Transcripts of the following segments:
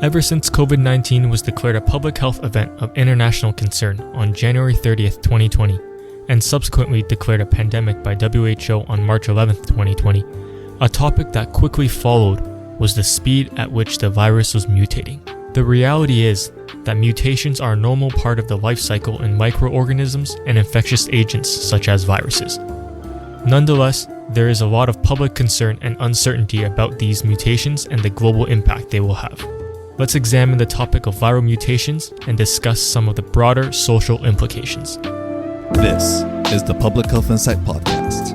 Ever since COVID-19 was declared a public health event of international concern on January 30th, 2020, and subsequently declared a pandemic by WHO on March 11th, 2020, a topic that quickly followed was the speed at which the virus was mutating. The reality is that mutations are a normal part of the life cycle in microorganisms and infectious agents such as viruses. Nonetheless, there is a lot of public concern and uncertainty about these mutations and the global impact they will have. Let's examine the topic of viral mutations and discuss some of the broader social implications. This is the Public Health Insight Podcast.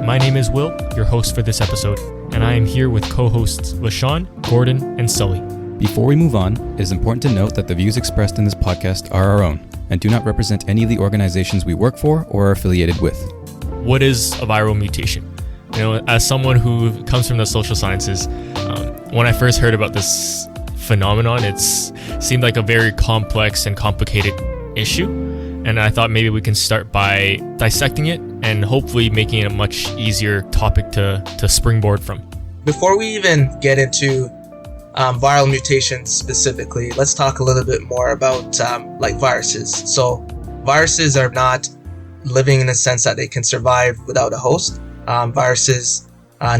My name is Will, your host for this episode, and I am here with co-hosts LaShawn, Gordon, and Sully. Before we move on, it is important to note that the views expressed in this podcast are our own and do not represent any of the organizations we work for or are affiliated with. What is a viral mutation? As someone who comes from the social sciences, when I first heard about this phenomenon, it seemed like a very complex and complicated issue, and I thought maybe we can start by dissecting it and hopefully making it a much easier topic to springboard from. Before we even get into viral mutations specifically, let's talk a little bit more about viruses. So viruses are not living in the sense that they can survive without a host. Viruses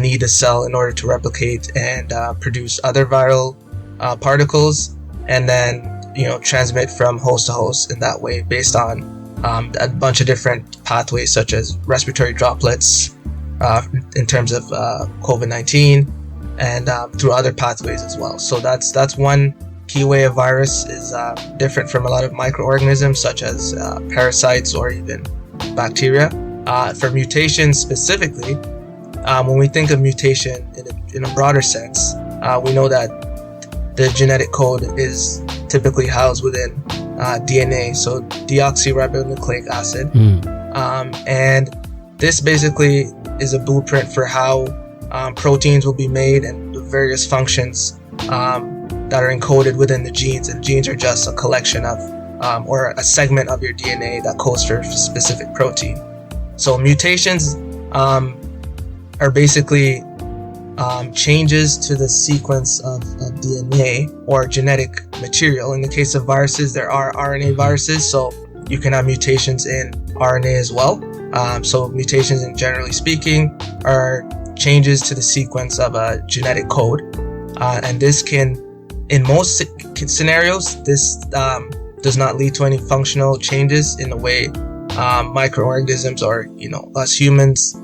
need a cell in order to replicate and produce other viral particles, and then transmit from host to host in that way based on a bunch of different pathways such as respiratory droplets in terms of COVID-19 and through other pathways as well. So that's one key way a virus is different from a lot of microorganisms such as parasites or even bacteria. For mutations specifically, when we think of mutation in a broader sense, we know that the genetic code is typically housed within DNA, so deoxyribonucleic acid. And this basically is a blueprint for how proteins will be made and the various functions that are encoded within the genes. And genes are just a collection of or a segment of your DNA that codes for a specific protein. So mutations are basically changes to the sequence of DNA or genetic material. In the case of viruses, there are RNA viruses, so you can have mutations in RNA as well. So mutations, generally speaking, are changes to the sequence of a genetic code, and this can, in most scenarios, this does not lead to any functional changes in the way microorganisms or us humans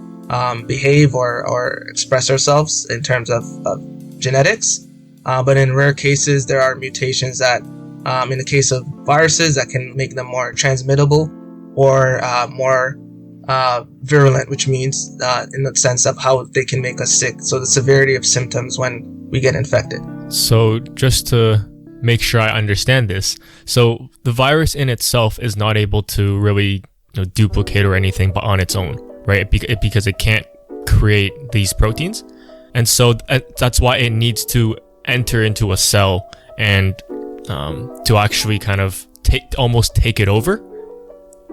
behave or express ourselves in terms of genetics. But in rare cases, there are mutations that, in the case of viruses, that can make them more transmittable or more virulent, which means in the sense of how they can make us sick. So the severity of symptoms when we get infected. So just to make sure I understand this, so the virus in itself is not able to really duplicate or anything but on its own, right? Because it can't create these proteins. And so that's why it needs to enter into a cell and to actually kind of almost take it over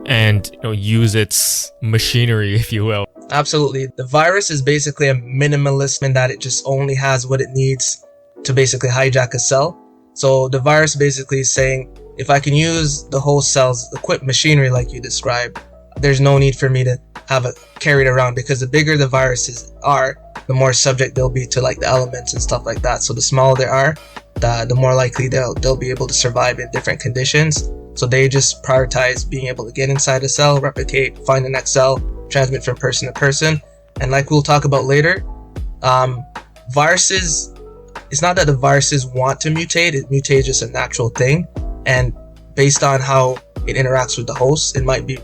and use its machinery, if you will. Absolutely. The virus is basically a minimalist in that it just only has what it needs to basically hijack a cell. So the virus basically is saying, if I can use the whole cell's equipped machinery like you described, there's no need for me to have it carried around, because the bigger the viruses are, the more subject they'll be to the elements and stuff like that. So the smaller they are, the more likely they'll be able to survive in different conditions. So they just prioritize being able to get inside a cell, replicate, find the next cell, transmit from person to person. And like we'll talk about later, viruses, it's not that the viruses want to mutate, mutate is just a natural thing. And based on how it interacts with the host, it might be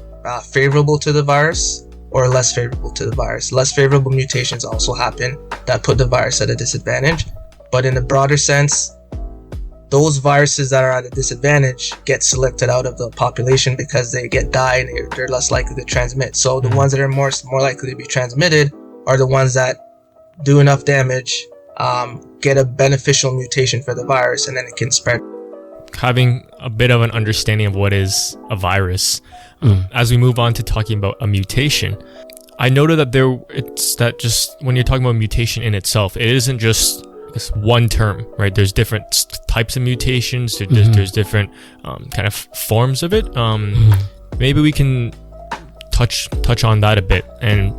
favorable to the virus or less favorable to the virus. Less favorable mutations also happen that put the virus at a disadvantage. But in a broader sense, those viruses that are at a disadvantage get selected out of the population because they die and they're less likely to transmit. So the ones that are more likely to be transmitted are the ones that do enough damage, get a beneficial mutation for the virus, and then it can spread. Having a bit of an understanding of what is a virus, as we move on to talking about a mutation, I noted that just when you're talking about mutation in itself, it isn't just this one term, right? There's different types of mutations. There's different kind of forms of it. Maybe we can touch on that a bit and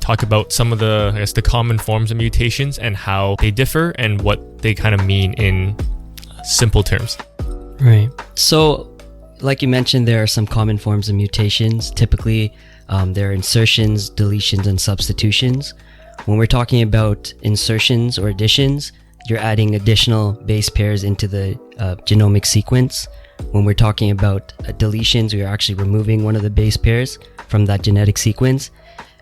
talk about some of the, I guess, the common forms of mutations and how they differ and what they kind of mean in simple terms. Right. So, like you mentioned, there are some common forms of mutations. Typically, there are insertions, deletions, and substitutions. When we're talking about insertions or additions, you're adding additional base pairs into the genomic sequence. When we're talking about deletions, we are actually removing one of the base pairs from that genetic sequence.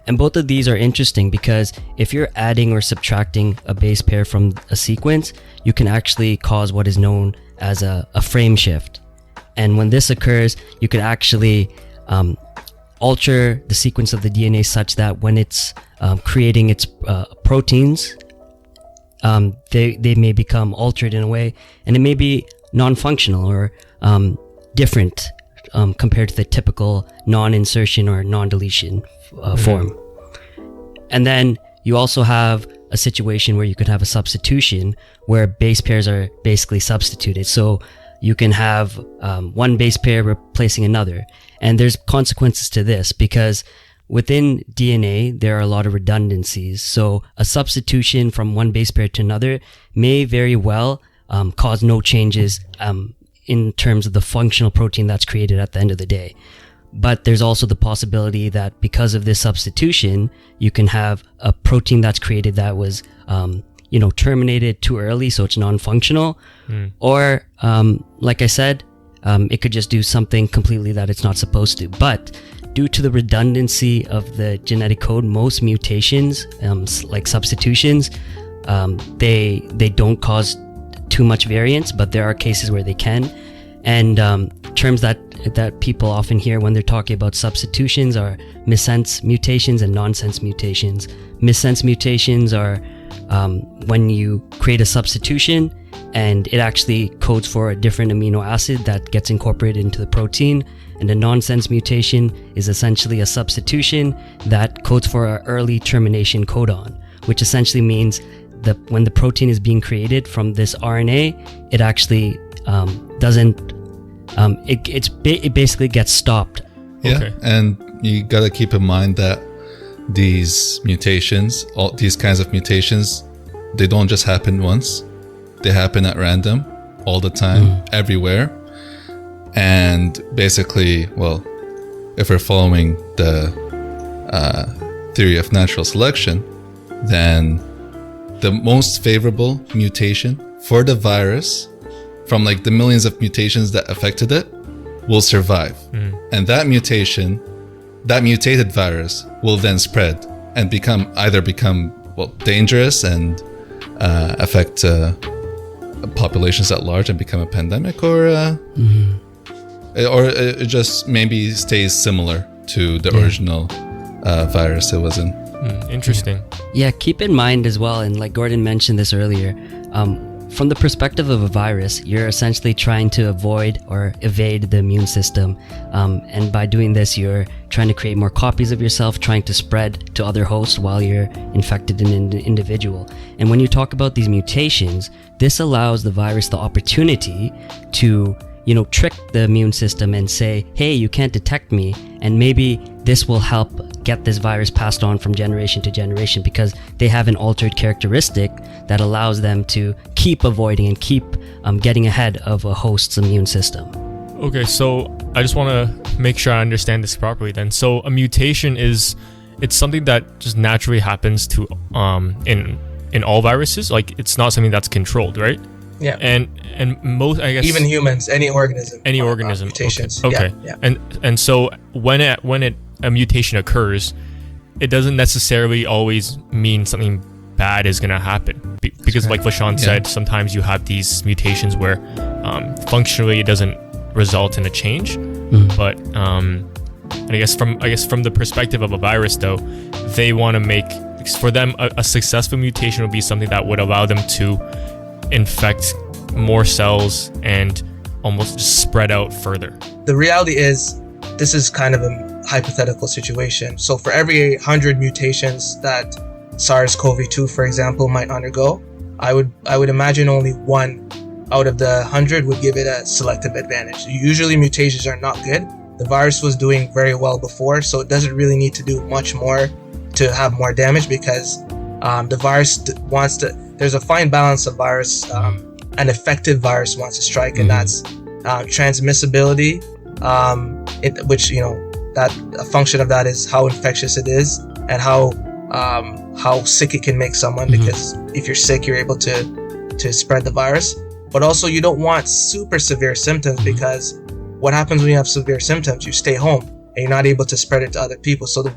And both of these are interesting because if you're adding or subtracting a base pair from a sequence, you can actually cause what is known as a frame shift. And when this occurs, you could actually alter the sequence of the DNA such that when it's creating its proteins, they may become altered in a way, and it may be non-functional or different compared to the typical non-insertion or non-deletion form. And then you also have a situation where you could have a substitution where base pairs are basically substituted. So you can have one base pair replacing another. And there's consequences to this because within DNA, there are a lot of redundancies. So a substitution from one base pair to another may very well cause no changes in terms of the functional protein that's created at the end of the day. But there's also the possibility that because of this substitution, you can have a protein that's created that was, terminated too early, so it's non-functional. Or, like I said, it could just do something completely that it's not supposed to. But due to the redundancy of the genetic code, most mutations, like substitutions, they don't cause too much variance, but there are cases where they can. And terms that people often hear when they're talking about substitutions are missense mutations and nonsense mutations. Missense mutations are when you create a substitution and it actually codes for a different amino acid that gets incorporated into the protein. And a nonsense mutation is essentially a substitution that codes for an early termination codon, which essentially means that when the protein is being created from this RNA, it actually doesn't. It basically gets stopped. Yeah, Okay. and you got to keep in mind that these mutations, all these kinds of mutations, they don't just happen once. They happen at random, all the time, everywhere. And basically, well, if we're following the theory of natural selection, then the most favorable mutation for the virus from like the millions of mutations that affected it will survive. And that mutation, that mutated virus will then spread and become dangerous and affect populations at large and become a pandemic, or it just maybe stays similar to the original virus it was in. Interesting. Yeah, keep in mind as well, and like Gordon mentioned this earlier, from the perspective of a virus, you're essentially trying to avoid or evade the immune system. And by doing this, you're trying to create more copies of yourself, trying to spread to other hosts while you're infected an individual. And when you talk about these mutations, this allows the virus the opportunity to, trick the immune system and say, hey, you can't detect me. And maybe this will help get this virus passed on from generation to generation because they have an altered characteristic that allows them to keep avoiding and keep getting ahead of a host's immune system. Okay, so I just want to make sure I understand this properly then. So a mutation it's something that just naturally happens to in all viruses. Like it's not something that's controlled, right? Yeah. And most, I guess, Even humans, any organism. Mutations. Okay. Yeah. And so when a mutation occurs, it doesn't necessarily always mean something bad is going to happen. Because like Vashon said, sometimes you have these mutations where functionally it doesn't result in a change. But and I guess from the perspective of a virus though, they want to make, for them, a successful mutation would be something that would allow them to infect more cells and almost just spread out further. The reality is, this is kind of a hypothetical situation. So for every 100 mutations that SARS-CoV-2, for example, might undergo, I would imagine only 1 out of the 100 would give it a selective advantage. Usually mutations are not good. The virus was doing very well before, so it doesn't really need to do much more to have more damage, because the virus wants to, there's a fine balance of virus, an effective virus wants to strike, and that's transmissibility, which, you know, that a function of that is how infectious it is and how sick it can make someone, because if you're sick, you're able to spread the virus. But also, you don't want super severe symptoms, because what happens when you have severe symptoms? You stay home and you're not able to spread it to other people. So the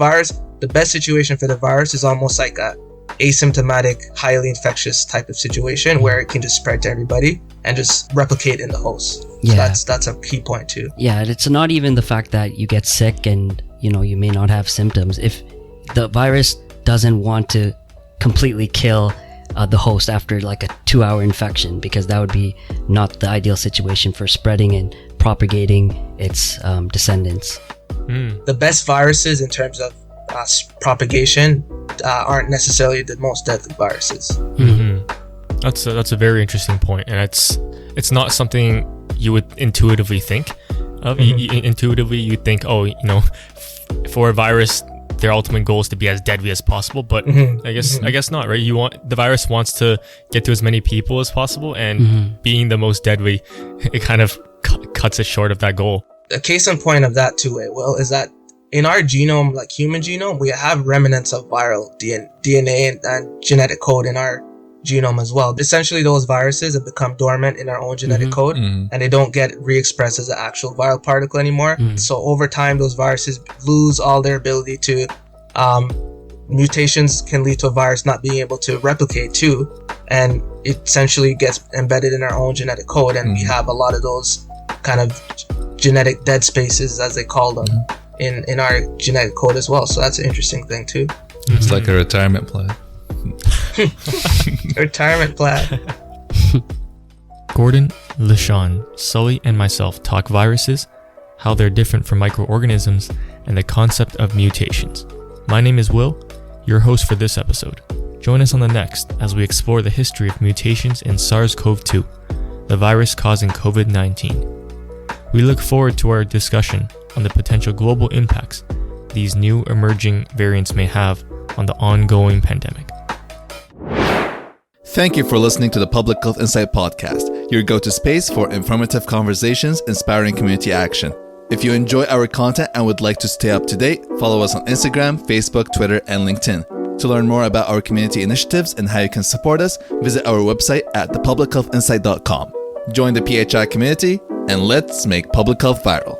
best situation for the virus is almost like a asymptomatic, highly infectious type of situation where it can just spread to everybody and just replicate in the host. Yeah. So that's a key point too. Yeah, and it's not even the fact that you get sick and, you know, you may not have symptoms. If the virus doesn't want to completely kill the host after like a 2-hour infection, because that would be not the ideal situation for spreading and propagating its descendants. The best viruses in terms of propagation aren't necessarily the most deadly viruses. That's a very interesting point, and it's not something you would intuitively think of. Intuitively, you think, oh, you know, for a virus, their ultimate goal is to be as deadly as possible. But I guess not, right? The virus wants to get to as many people as possible, and being the most deadly, it kind of cuts it short of that goal. A case in point of that too, Will, is that in our genome, like human genome, we have remnants of viral DNA and genetic code in our genome as well. Essentially, those viruses have become dormant in our own genetic code, and they don't get re-expressed as an actual viral particle anymore. So over time, those viruses lose all their ability to, mutations can lead to a virus not being able to replicate too, and it essentially gets embedded in our own genetic code, and we have a lot of those kind of genetic dead spaces, as they call them, in our genetic code as well. So that's an interesting thing too. It's like a retirement plan. Retirement plan. Gordon, LaShawn, Sully, and myself talk viruses, how they're different from microorganisms, and the concept of mutations. My name is Will, your host for this episode. Join us on the next as we explore the history of mutations in SARS-CoV-2, the virus causing COVID-19. We look forward to our discussion on the potential global impacts these new emerging variants may have on the ongoing pandemic. Thank you for listening to the Public Health Insight Podcast, your go-to space for informative conversations, inspiring community action. If you enjoy our content and would like to stay up to date, follow us on Instagram, Facebook, Twitter, and LinkedIn. To learn more about our community initiatives and how you can support us, visit our website at thepublichealthinsight.com. Join the PHI community, and let's make public health viral.